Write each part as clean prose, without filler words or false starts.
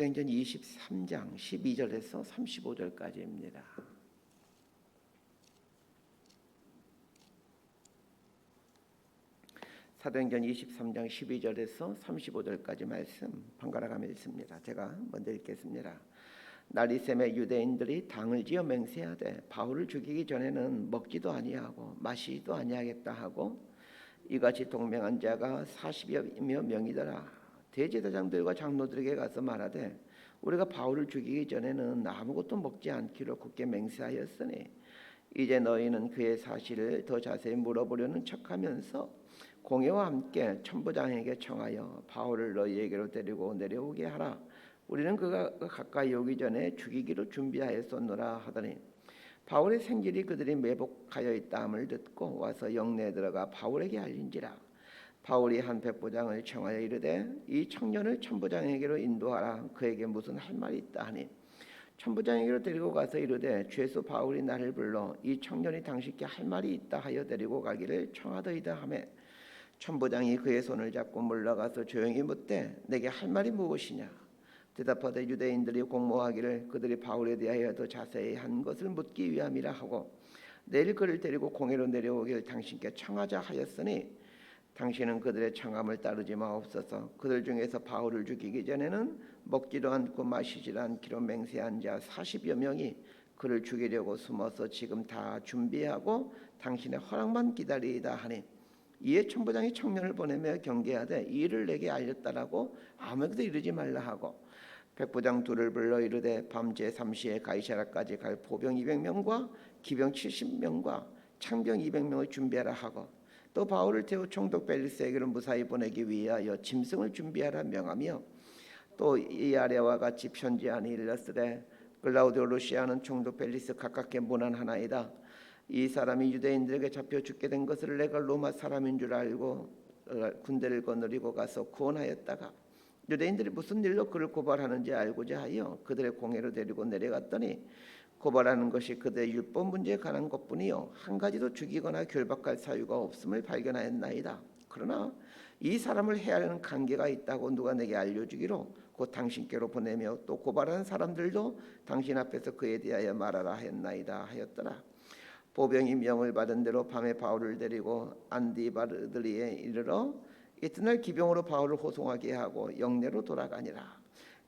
사도행전 23장 12절에서 35절까지입니다. 사도행전 23장 12절에서 35절까지 말씀 번갈아 가며 읽습니다. 제가 먼저 읽겠습니다. 나리샘의 유대인들이 당을 지어 맹세하되 바울을 죽이기 전에는 먹지도 아니하고 마시지도 아니하겠다 하고 이같이 동맹한 자가 40여 명이더라. 대제사장들과 장로들에게 가서 말하되 우리가 바울을 죽이기 전에는 아무것도 먹지 않기로 굳게 맹세하였으니 이제 너희는 그의 사실을 더 자세히 물어보려는 척하면서 공회와 함께 천부장에게 청하여 바울을 너희에게로 데리고 내려오게 하라. 우리는 그가 가까이 오기 전에 죽이기로 준비하였었노라 하더니 바울의 생질이 그들이 매복하여 있다함을 듣고 와서 영내에 들어가 바울에게 알린지라. 바울이 한 백부장을 청하여 이르되 이 청년을 천부장에게로 인도하라. 그에게 무슨 할 말이 있다 하니 천부장에게로 데리고 가서 이르되 죄수 바울이 나를 불러 이 청년이 당신께 할 말이 있다 하여 데리고 가기를 청하더이다 하매 천부장이 그의 손을 잡고 물러가서 조용히 묻되 내게 할 말이 무엇이냐. 대답하되 유대인들이 공모하기를 그들이 바울에 대하여 더 자세히 한 것을 묻기 위함이라 하고 내일 그를 데리고 공회로 내려오기를 당신께 청하자 하였으니 당신은 그들의 청함을 따르지 마옵소서. 그들 중에서 바울을 죽이기 전에는 먹지도 않고 마시지도 않기로 맹세한 자 40여 명이 그를 죽이려고 숨어서 지금 다 준비하고 당신의 허락만 기다리이다 하니 이에 천부장이 청년을 보내며 경계하되 이 일을 내게 알렸다라고 아무에게도 이르지 말라 하고 백부장 둘을 불러 이르되 밤 제3시에 가이사랴까지 갈 포병 200명과 기병 70명과 창병 200명을 준비하라 하고 또 바울을 태워 총독 벨리스에게로 무사히 보내기 위하여 짐승을 준비하라 명하며 또 이 아래와 같이 편지하니 일렀으되 글라우디오 루시아는 총독 벨리스 가깝게 문안하나이다. 이 사람이 유대인들에게 잡혀 죽게 된 것을 내가 로마 사람인 줄 알고 군대를 거느리고 가서 구원하였다가 유대인들이 무슨 일로 그를 고발하는지 알고자 하여 그들의 공회로 데리고 내려갔더니 고발하는 것이 그들의 율법 문제에 관한 것뿐이요 한 가지도 죽이거나 결박할 사유가 없음을 발견하였나이다. 그러나 이 사람을 해하려는 관계가 있다고 누가 내게 알려주기로 곧 당신께로 보내며 또 고발하는 사람들도 당신 앞에서 그에 대하여 말하라 하였나이다 하였더라. 보병이 명을 받은 대로 밤에 바울을 데리고 안디바르드리에 이르러 이튿날 기병으로 바울을 호송하게 하고 영내로 돌아가니라.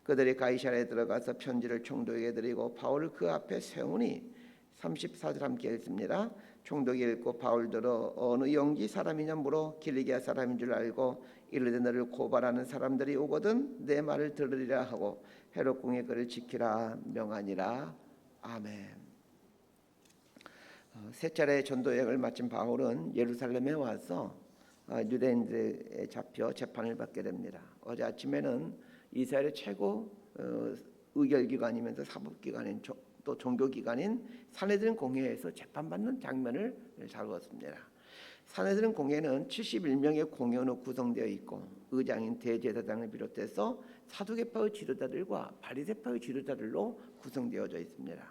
그들이 가이사랴에 들어가서 편지를 총독에게 드리고 바울을 그 앞에 세우니 34절 함께 읽습니다. 총독이 읽고 바울더러 어느 영지 사람이냐 물어 길리기아 사람인 줄 알고 이르되 너를 고발하는 사람들이 오거든 내 말을 들으리라 하고 헤롯 궁에 그를 지키라 명하니라. 아멘. 세 차례 전도 여행을 마친 바울은 예루살렘에 와서 유대인들에 잡혀 재판을 받게 됩니다. 어제 아침에는 이스라엘의 최고 의결기관이면서 사법기관인 또 종교기관인 산헤드린 공회에서 재판받는 장면을 다루었습니다. 산헤드린 공회는 71명의 공회원으로 구성되어 있고 의장인 대제사장을 비롯해서 사두개파의 지도자들과 바리새파의 지도자들로 구성되어져 있습니다.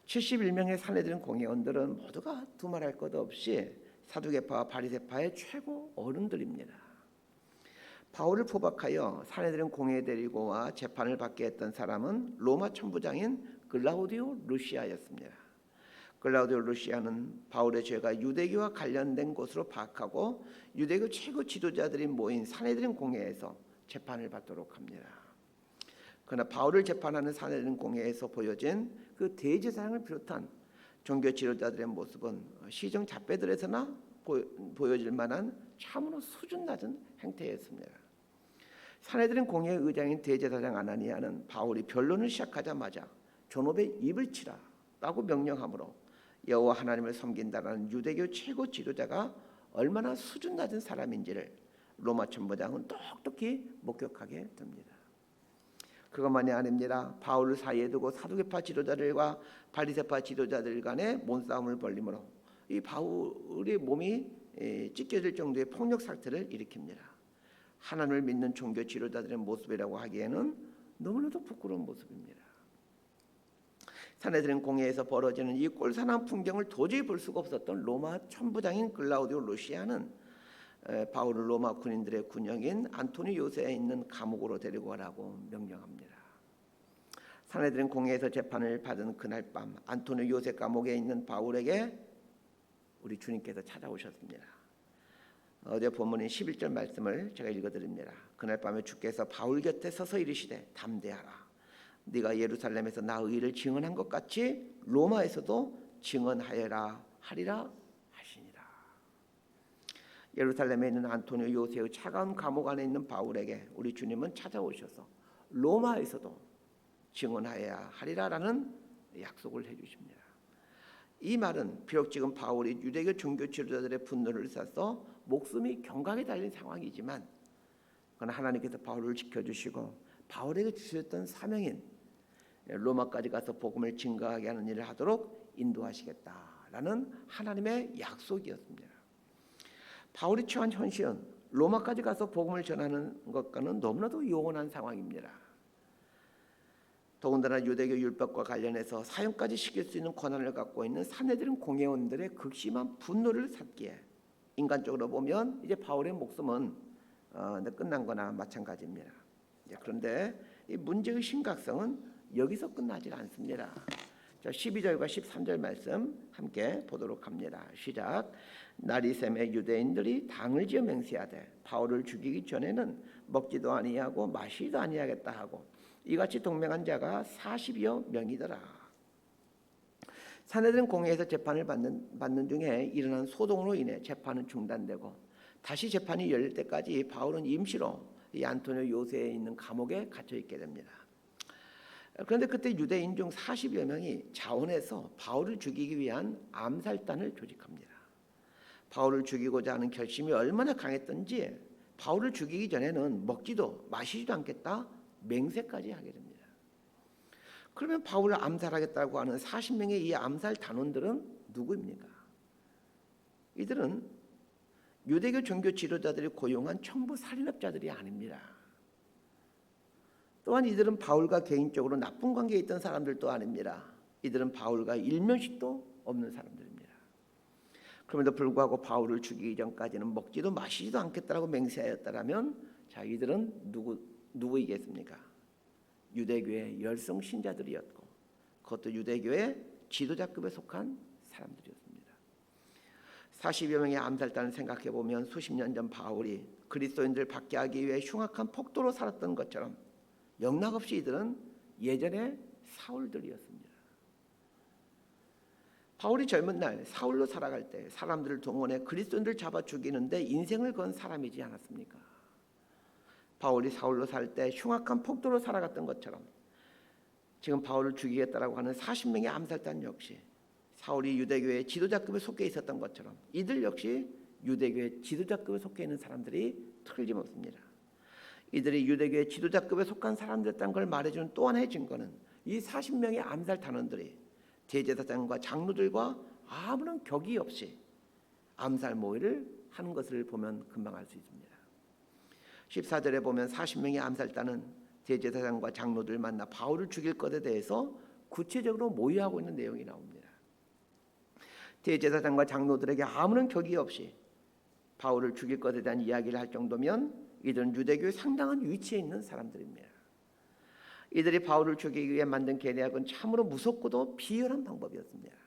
71명의 산헤드린 공회원들은 모두가 두말할 것 없이 사두개파와 바리새파의 최고 어른들입니다. 바울을 포박하여 산헤드린 공회에 데리고 와 재판을 받게 했던 사람은 로마 천부장인 글라우디오 루시아였습니다. 글라우디오 루시아는 바울의 죄가 유대교와 관련된 것으로 파악하고 유대교 최고 지도자들이 모인 산헤드린 공회에서 재판을 받도록 합니다. 그러나 바울을 재판하는 산헤드린 공회에서 보여진 그 대제사장을 비롯한 종교 지도자들의 모습은 시정 잡배들에서나 보여질 만한 참으로 수준 낮은 행태였습니다. 산헤드린 공회의 의장인 대제사장 아나니아는 바울이 변론을 시작하자마자 존업의 입을 치라라고 명령하므로 여호와 하나님을 섬긴다라는 유대교 최고 지도자가 얼마나 수준 낮은 사람인지를 로마 천부장은 똑똑히 목격하게 됩니다. 그것만이 아닙니다. 바울을 사이에 두고 사두개파 지도자들과 바리새파 지도자들 간의 몸싸움을 벌리므로 이 바울의 몸이 찢겨질 정도의 폭력 사태를 일으킵니다. 하나님을 믿는 종교 지도자들의 모습이라고 하기에는 너무나도 부끄러운 모습입니다. 산헤드린 공회에서 벌어지는 이 꼴사나운 풍경을 도저히 볼 수가 없었던 로마 천부장인 글라우디오 루시아는 바울을 로마 군인들의 군영인 안토니 요새에 있는 감옥으로 데리고 가라고 명령합니다. 사내들은 공회에서 재판을 받은 그날 밤 안토니오 요새 감옥에 있는 바울에게 우리 주님께서 찾아오셨습니다. 어제 본문인 11절 말씀을 제가 읽어드립니다. 그날 밤에 주께서 바울 곁에 서서 이르시되 담대하라. 네가 예루살렘에서 나 의를 증언한 것 같이 로마에서도 증언하여라 하리라 하시니라. 예루살렘에 있는 안토니오 요새의 차가운 감옥 안에 있는 바울에게 우리 주님은 찾아오셔서 로마에서도 증언하여야 하리라라는 약속을 해주십니다. 이 말은 비록 지금 바울이 유대교 종교 지도자들의 분노를 사서 목숨이 경각에 달린 상황이지만 그러나 하나님께서 바울을 지켜주시고 바울에게 주셨던 사명인 로마까지 가서 복음을 증거하게 하는 일을 하도록 인도하시겠다라는 하나님의 약속이었습니다. 바울이 처한 현실은 로마까지 가서 복음을 전하는 것과는 너무나도 요원한 상황입니다. 더군다나 유대교 율법과 관련해서 사형까지 시킬 수 있는 권한을 갖고 있는 산헤드린 공회원들의 극심한 분노를 샀기에 인간적으로 보면 이제 바울의 목숨은 끝난 거나 마찬가지입니다. 그런데 이 문제의 심각성은 여기서 끝나지 않습니다. 자, 12절과 13절 말씀 함께 보도록 합니다. 시작. 나리샘의 유대인들이 당을 지어 맹세하되 바울을 죽이기 전에는 먹지도 아니하고 마시지도 아니하겠다 하고 이같이 동맹한 자가 40여 명이더라. 산헤드린 공회에서 재판을 받는 중에 일어난 소동으로 인해 재판은 중단되고 다시 재판이 열릴 때까지 바울은 임시로 이 안토니오 요새에 있는 감옥에 갇혀 있게 됩니다. 그런데 그때 유대인 중 40여 명이 자원해서 바울을 죽이기 위한 암살단을 조직합니다. 바울을 죽이고자 하는 결심이 얼마나 강했던지 바울을 죽이기 전에는 먹지도 마시지도 않겠다 맹세까지 하게 됩니다. 그러면 바울을 암살하겠다고 하는 40명의 이 암살 단원들은 누구입니까? 이들은 유대교 종교 지도자들이 고용한 청부 살인업자들이 아닙니다. 또한 이들은 바울과 개인적으로 나쁜 관계에 있던 사람들도 아닙니다. 이들은 바울과 일면식도 없는 사람들입니다. 그럼에도 불구하고 바울을 죽이기 전까지는 먹지도 마시지도 않겠다라고 맹세하였다라면 자, 이들은 누구이겠습니까? 유대교의 열성 신자들이었고 그것도 유대교의 지도자급에 속한 사람들이었습니다. 40여 명의 암살단을 생각해 보면 수십 년 전 바울이 그리스도인들 밖에 하기 위해 흉악한 폭도로 살았던 것처럼 영락없이 이들은 예전의 사울들이었습니다. 바울이 젊은 날 사울로 살아갈 때 사람들을 동원해 그리스도인들 잡아 죽이는데 인생을 건 사람이지 않았습니까? 바울이 사울로 살 때 흉악한 폭도로 살아갔던 것처럼 지금 바울을 죽이겠다라고 하는 40명의 암살단 역시 사울이 유대교의 지도자급에 속해 있었던 것처럼 이들 역시 유대교의 지도자급에 속해 있는 사람들이 틀림없습니다. 이들이 유대교의 지도자급에 속한 사람들이었다는 걸 말해주는 또 하나의 증거는 이 40명의 암살 단원들이 대제사장과 장로들과 아무런 격이 없이 암살 모의를 하는 것을 보면 금방 알 수 있습니다. 14절에 보면 40명의 암살단은 대제사장과 장로들 만나 바울을 죽일 것에 대해서 구체적으로 모의하고 있는 내용이 나옵니다. 대제사장과 장로들에게 아무런 격이 없이 바울을 죽일 것에 대한 이야기를 할 정도면 이들은 유대교의 상당한 위치에 있는 사람들입니다. 이들이 바울을 죽이기 위해 만든 계략은 참으로 무섭고도 비열한 방법이었습니다.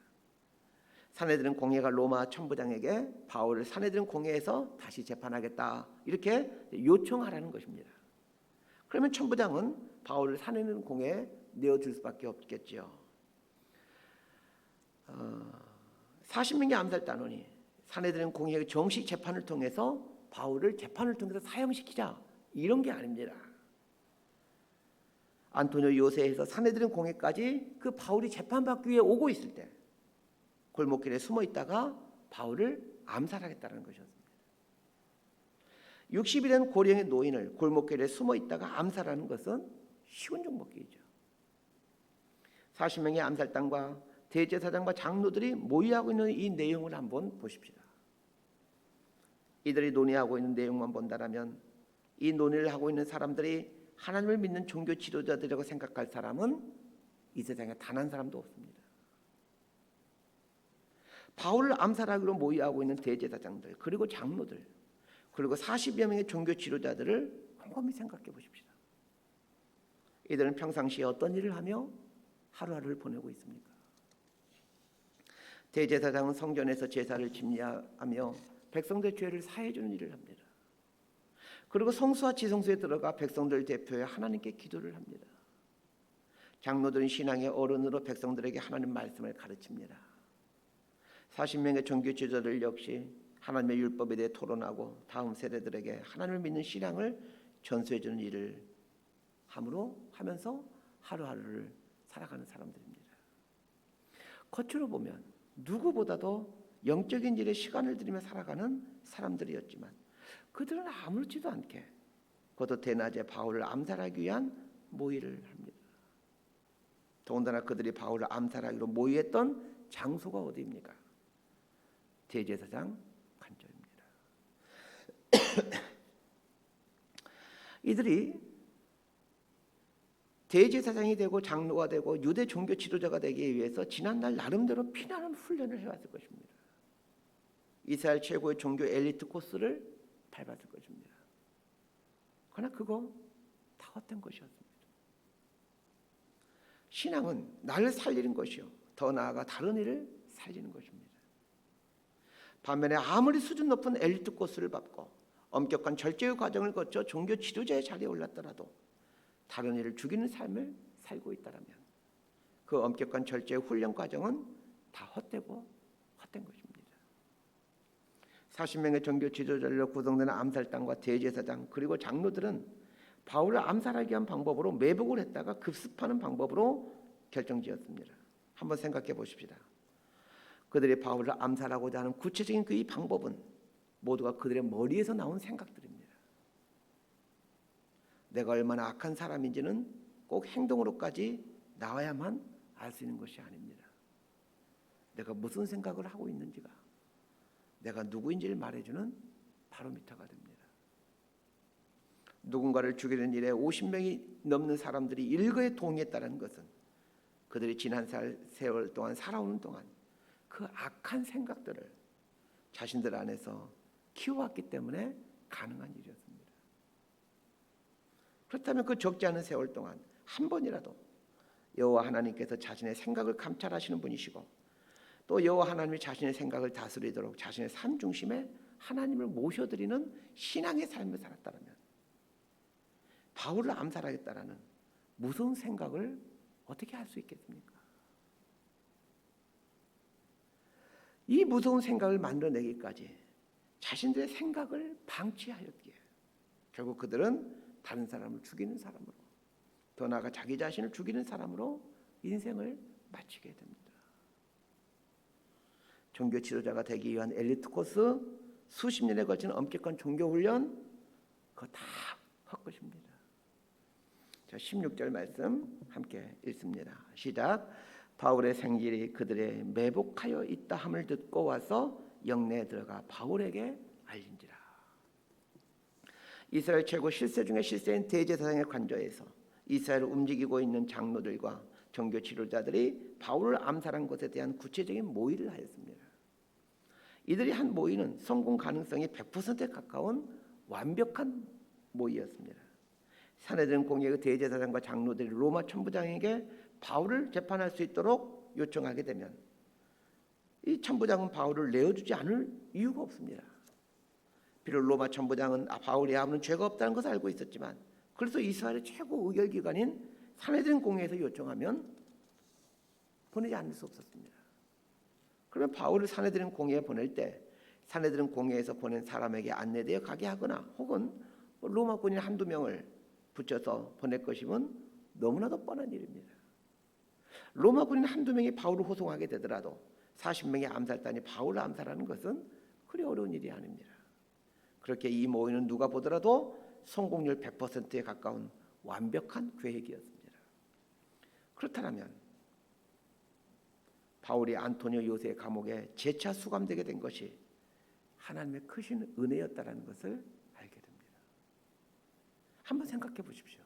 산헤드린 공회가 로마 천부장에게 바울을 산헤드린 공회에서 다시 재판하겠다 이렇게 요청하라는 것입니다. 그러면 천부장은 바울을 산헤드린 공회에 내어줄 수밖에 없겠죠. 40명의 암살단원이 산헤드린 공회의 정식 재판을 통해서 바울을 재판을 통해서 사형시키자 이런 게 아닙니다. 안토니오 요새에서 산헤드린 공회까지 그 바울이 재판받기 위해 오고 있을 때 골목길에 숨어 있다가 바울을 암살하겠다는 것이었습니다. 60이 된 고령의 노인을 골목길에 숨어 있다가 암살하는 것은 쉬운 종목이죠. 40명의 암살단과 대제사장과 장로들이 모의하고 있는 이 내용을 한번 보십시다. 이들이 논의하고 있는 내용만 본다라면 이 논의를 하고 있는 사람들이 하나님을 믿는 종교 지도자들이라고 생각할 사람은 이 세상에 단 한 사람도 없습니다. 바울을 암살하기로 모의하고 있는 대제사장들 그리고 장로들 그리고 40여 명의 종교 지도자들을 곰곰이 생각해 보십시다. 이들은 평상시에 어떤 일을 하며 하루하루를 보내고 있습니까? 대제사장은 성전에서 제사를 집례하며 백성들의 죄를 사해 주는 일을 합니다. 그리고 성수와 지성소에 들어가 백성들 대표해 하나님께 기도를 합니다. 장로들은 신앙의 어른으로 백성들에게 하나님 말씀을 가르칩니다. 40명의 종교 지도자들 역시 하나님의 율법에 대해 토론하고 다음 세대들에게 하나님을 믿는 신앙을 전수해 주는 일을 하면서 하루하루를 살아가는 사람들입니다. 겉으로 보면 누구보다도 영적인 일에 시간을 들이며 살아가는 사람들이었지만 그들은 아무렇지도 않게 그것도 대낮에 바울을 암살하기 위한 모의를 합니다. 더군다나 그들이 바울을 암살하기로 모의했던 장소가 어디입니까? 대제사장 관저입니다. 이들이 대제사장이 되고 장로가 되고 유대 종교 지도자가 되기 위해서 지난날 나름대로 피나는 훈련을 해왔을 것입니다. 이스라엘 최고의 종교 엘리트 코스를 밟았을 것입니다. 그러나 그거 다 헛된 것이었습니다. 신앙은 나를 살리는 것이요 더 나아가 다른 이를 살리는 것입니다. 반면에 아무리 수준 높은 엘리트 코스를 밟고 엄격한 절제의 과정을 거쳐 종교 지도자의 자리에 올랐더라도 다른 이를 죽이는 삶을 살고 있다면 그 엄격한 절제의 훈련 과정은 다 헛되고 헛된 것입니다. 40명의 종교 지도자들로 구성되는 암살단과 대제사장 그리고 장로들은 바울을 암살하기 위한 방법으로 매복을 했다가 급습하는 방법으로 결정지었습니다. 한번 생각해 보십시다. 그들이 바울을 암살하고자 하는 구체적인 그 이 방법은 모두가 그들의 머리에서 나온 생각들입니다. 내가 얼마나 악한 사람인지는 꼭 행동으로까지 나와야만 알 수 있는 것이 아닙니다. 내가 무슨 생각을 하고 있는지가 내가 누구인지를 말해주는 바로미터가 됩니다. 누군가를 죽이는 일에 50명이 넘는 사람들이 일거에 동의했다는 것은 그들이 지난 세월 동안 살아오는 동안 그 악한 생각들을 자신들 안에서 키워왔기 때문에 가능한 일이었습니다. 그렇다면 그 적지 않은 세월 동안 한 번이라도 여호와 하나님께서 자신의 생각을 감찰하시는 분이시고 또 여호와 하나님이 자신의 생각을 다스리도록 자신의 삶 중심에 하나님을 모셔드리는 신앙의 삶을 살았다면 바울을 암살하겠다라는 무서운 생각을 어떻게 할 수 있겠습니까? 이 무서운 생각을 만들어내기까지 자신들의 생각을 방치하였기에 결국 그들은 다른 사람을 죽이는 사람으로 더 나아가 자기 자신을 죽이는 사람으로 인생을 마치게 됩니다. 종교 지도자가 되기 위한 엘리트 코스, 수십 년에 걸치는 엄격한 종교 훈련, 그거 다 헛것입니다. 자, 16절 말씀 함께 읽습니다. 시작. 바울의 생질이 그들의 매복하여 있다 함을 듣고 와서 영내에 들어가 바울에게 알린지라. 이스라엘 최고 실세 중에 실세인 대제사장의 관저에서 이스라엘을 움직이고 있는 장로들과 종교 지도자들이 바울을 암살한 것에 대한 구체적인 모의를 하였습니다. 이들이 한 모의는 성공 가능성이 100%에 가까운 완벽한 모의였습니다. 사내들은 공예의 대제사장과 장로들이 로마 천부장에게 바울을 재판할 수 있도록 요청하게 되면 이 천부장은 바울을 내어주지 않을 이유가 없습니다. 비록 로마 천부장은 바울이 아무런 죄가 없다는 것을 알고 있었지만 그래서 이스라엘의 최고 의결기관인 사내들은 공예에서 요청하면 보내지 않을 수 없었습니다. 그러면 바울을 사내들은 공예에 보낼 때 사내들은 공예에서 보낸 사람에게 안내되어 가게 하거나 혹은 로마 군인 한두 명을 붙여서 보낼 것이면 너무나도 뻔한 일입니다. 로마 군인 한두 명이 바울을 호송하게 되더라도 40명의 암살단이 바울을 암살하는 것은 그리 어려운 일이 아닙니다. 그렇게 이 모의는 누가 보더라도 성공률 100%에 가까운 완벽한 계획이었습니다. 그렇다면 바울이 안토니오 요새의 감옥에 재차 수감되게 된 것이 하나님의 크신 은혜였다라는 것을 알게 됩니다. 한번 생각해 보십시오.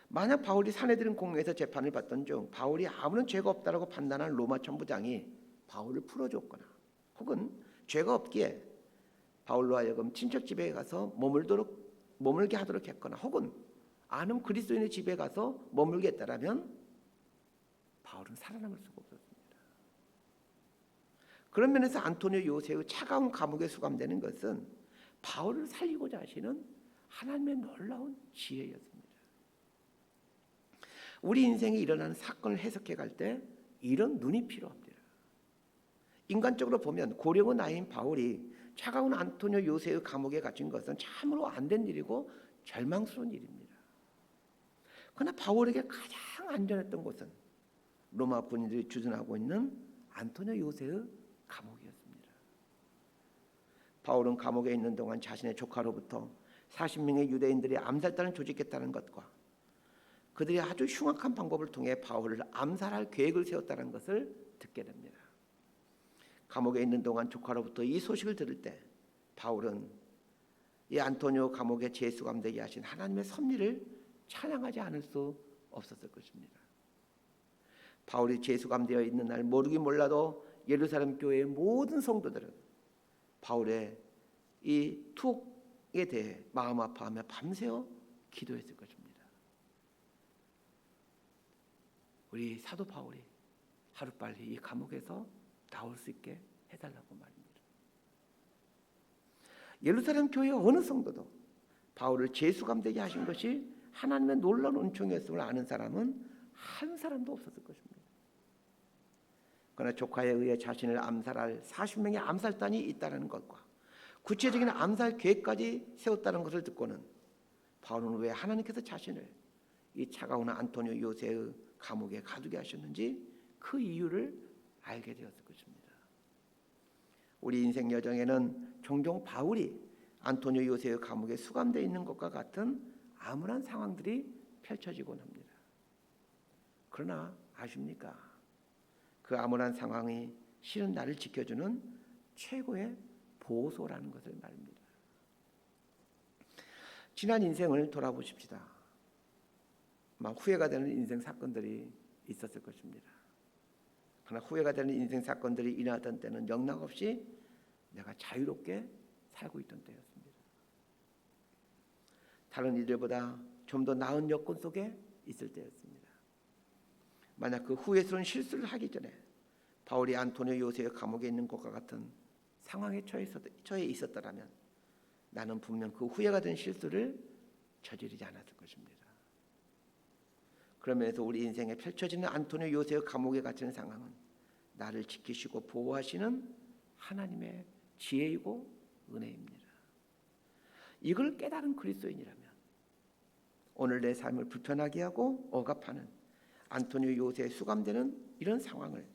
만약 바울이 사내들은 공회에서 재판을 받던 중 바울이 아무런 죄가 없다라고 판단한 로마 천부장이 바울을 풀어줬거나 혹은 죄가 없기에 바울로 하여금 친척 집에 가서 머물게 하도록 했거나 혹은 아는 그리스도인의 집에 가서 머물겠다라면 바울은 살아남을 수가 없었습니다. 그런 면에서 안토니오 요새의 차가운 감옥에 수감되는 것은 바울을 살리고자 하시는 하나님의 놀라운 지혜였습니다. 우리 인생에 일어나는 사건을 해석해 갈 때 이런 눈이 필요합니다. 인간적으로 보면 고령의 나이인 바울이 차가운 안토니오 요새의 감옥에 갇힌 것은 참으로 안 된 일이고 절망스러운 일입니다. 그러나 바울에게 가장 안전했던 곳은 로마 군인들이 주둔하고 있는 안토니오 요새의 감옥이었습니다. 바울은 감옥에 있는 동안 자신의 조카로부터 40명의 유대인들이 암살단을 조직했다는 것과 그들이 아주 흉악한 방법을 통해 바울을 암살할 계획을 세웠다는 것을 듣게 됩니다. 감옥에 있는 동안 조카로부터 이 소식을 들을 때 바울은 이 안토니오 감옥에 재수감되게 하신 하나님의 섭리를 찬양하지 않을 수 없었을 것입니다. 바울이 재수감되어 있는 날 모르긴 몰라도 예루살렘 교회의 모든 성도들은 바울의 이 투옥에 대해 마음 아파하며 밤새워 기도했을 것입니다. 우리 사도 바울이 하루빨리 이 감옥에서 나올 수 있게 해달라고 말입니다. 예루살렘 교회의 어느 성도도 바울을 재수감되게 하신 것이 하나님의 놀라운 은총이었음을 아는 사람은 한 사람도 없었을 것입니다. 그러나 조카에 의해 자신을 암살할 40명의 암살단이 있다는 것과 구체적인 암살 계획까지 세웠다는 것을 듣고는 바울은 왜 하나님께서 자신을 이 차가운 안토니오 요새의 감옥에 가두게 하셨는지 그 이유를 알게 되었을 것입니다. 우리 인생 여정에는 종종 바울이 안토니오 요새의 감옥에 수감되어 있는 것과 같은 암울한 상황들이 펼쳐지곤 합니다. 그러나 아십니까? 그 암울한 상황이 실은 나를 지켜주는 최고의 보호소라는 것을 말입니다. 지난 인생을 돌아보십시다. 막 후회가 되는 인생 사건들이 있었을 것입니다. 그러나 후회가 되는 인생 사건들이 일어나던 때는 영락없이 내가 자유롭게 살고 있던 때였습니다. 다른 이들보다 좀 더 나은 여건 속에 있을 때였습니다. 만약 그 후회스러운 실수를 하기 전에 바울이 안토니오 요새의 감옥에 있는 것과 같은 상황에 처해 있었더라면 나는 분명 그 후회가 된 실수를 저지르지 않았을 것입니다. 그러면서 우리 인생에 펼쳐지는 안토니오 요새의 감옥에 갇히는 상황은 나를 지키시고 보호하시는 하나님의 지혜이고 은혜입니다. 이걸 깨달은 그리스도인이라면 오늘 내 삶을 불편하게 하고 억압하는 안토니오 요새에 수감되는 이런 상황을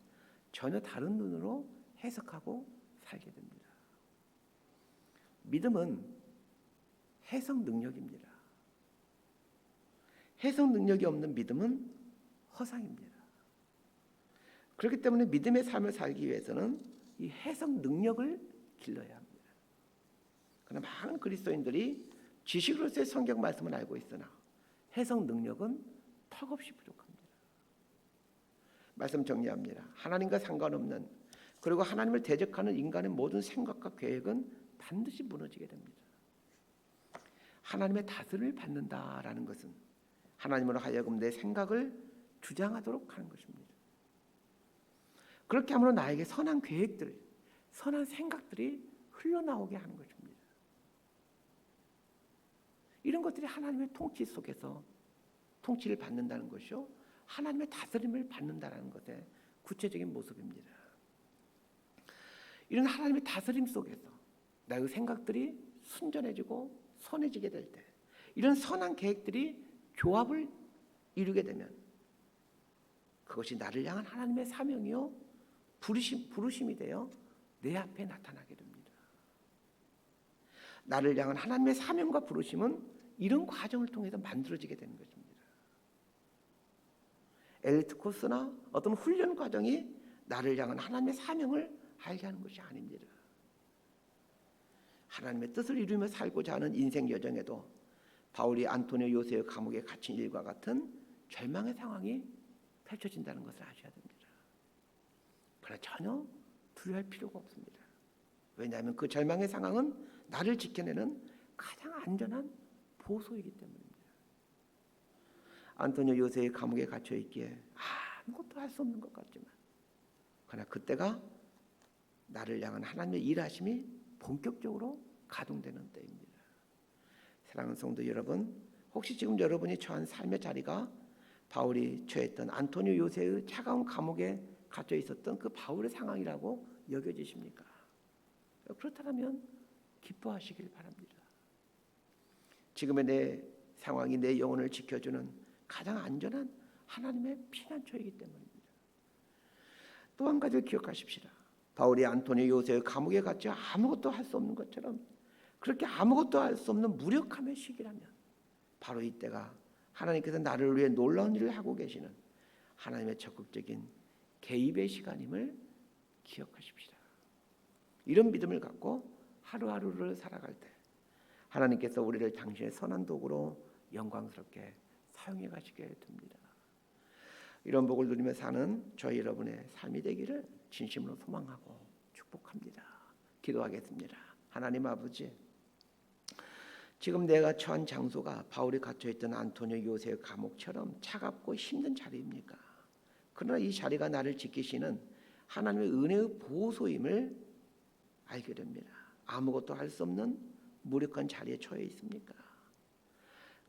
전혀 다른 눈으로 해석하고 살게 됩니다. 믿음은 해석 능력입니다. 해석 능력이 없는 믿음은 허상입니다. 그렇기 때문에 믿음의 삶을 살기 위해서는 이 해석 능력을 길러야 합니다. 그러나 많은 그리스도인들이 지식으로서의 성경 말씀을 알고 있으나 해석 능력은 턱없이 부족합니다. 말씀 정리합니다. 하나님과 상관없는 그리고 하나님을 대적하는 인간의 모든 생각과 계획은 반드시 무너지게 됩니다. 하나님의 다스림을 받는다라는 것은 하나님으로 하여금 내 생각을 주장하도록 하는 것입니다. 그렇게 함으로 나에게 선한 계획들, 선한 생각들이 흘러나오게 하는 것입니다. 이런 것들이 하나님의 통치 속에서 통치를 받는다는 것이요, 하나님의 다스림을 받는다는 것의 구체적인 모습입니다. 이런 하나님의 다스림 속에서 나의 생각들이 순전해지고 선해지게 될 때, 이런 선한 계획들이 조합을 이루게 되면 그것이 나를 향한 하나님의 사명이요 부르심이 되어 내 앞에 나타나게 됩니다. 나를 향한 하나님의 사명과 부르심은 이런 과정을 통해서 만들어지게 되는 것입니다. 엘리트 코스나 어떤 훈련 과정이 나를 향한 하나님의 사명을 알게 하는 것이 아닙니다. 하나님의 뜻을 이루며 살고자 하는 인생 여정에도 바울이 안토니오 요새의 감옥에 갇힌 일과 같은 절망의 상황이 펼쳐진다는 것을 아셔야 됩니다. 그러나 전혀 두려워할 필요가 없습니다. 왜냐하면 그 절망의 상황은 나를 지켜내는 가장 안전한 보소이기 때문입니다. 안토니오 요새의 감옥에 갇혀 있기에 아무것도 할 수 없는 것 같지만, 그러나 그때가 나를 향한 하나님의 일하심이 본격적으로 가동되는 때입니다. 사랑하는 성도 여러분, 혹시 지금 여러분이 처한 삶의 자리가 바울이 처했던 안토니오 요새의 차가운 감옥에 갇혀 있었던 그 바울의 상황이라고 여겨지십니까? 그렇다면 기뻐하시길 바랍니다. 지금의 내 상황이 내 영혼을 지켜주는 가장 안전한 하나님의 피난처이기 때문입니다. 또 한 가지를 기억하십시다. 바울이 안토니오 요새의 감옥에 갇혀 아무것도 할 수 없는 것처럼, 그렇게 아무것도 할 수 없는 무력함의 시기라면 바로 이때가 하나님께서 나를 위해 놀라운 일을 하고 계시는 하나님의 적극적인 개입의 시간임을 기억하십시다. 이런 믿음을 갖고 하루하루를 살아갈 때 하나님께서 우리를 당신의 선한 도구로 영광스럽게 사용해 가시게 됩니다. 이런 복을 누리며 사는 저희 여러분의 삶이 되기를 진심으로 소망하고 축복합니다. 기도하겠습니다. 하나님 아버지, 지금 내가 처한 장소가 바울이 갇혀있던 안토니오 요새의 감옥처럼 차갑고 힘든 자리입니까? 그러나 이 자리가 나를 지키시는 하나님의 은혜의 보호소임을 알게 됩니다. 아무것도 할 수 없는 무력한 자리에 처해 있습니까?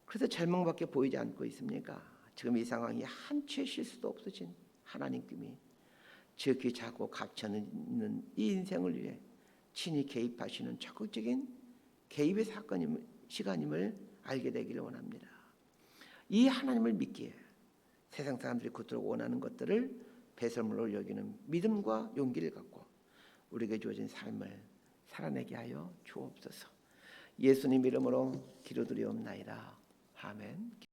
그래서 절망밖에 보이지 않고 있습니까? 지금 이 상황이 한치의 실수도 없으신 하나님께서 지극히 작고 갇혀 있는 이 인생을 위해 친히 개입하시는 적극적인 개입의 시간임을 알게 되기를 원합니다. 이 하나님을 믿기에 세상 사람들이 그토록 원하는 것들을 배설물로 여기는 믿음과 용기를 갖고 우리에게 주어진 삶을 살아내게 하여 주옵소서. 예수님 이름으로 기도드리옵나이다. 아멘.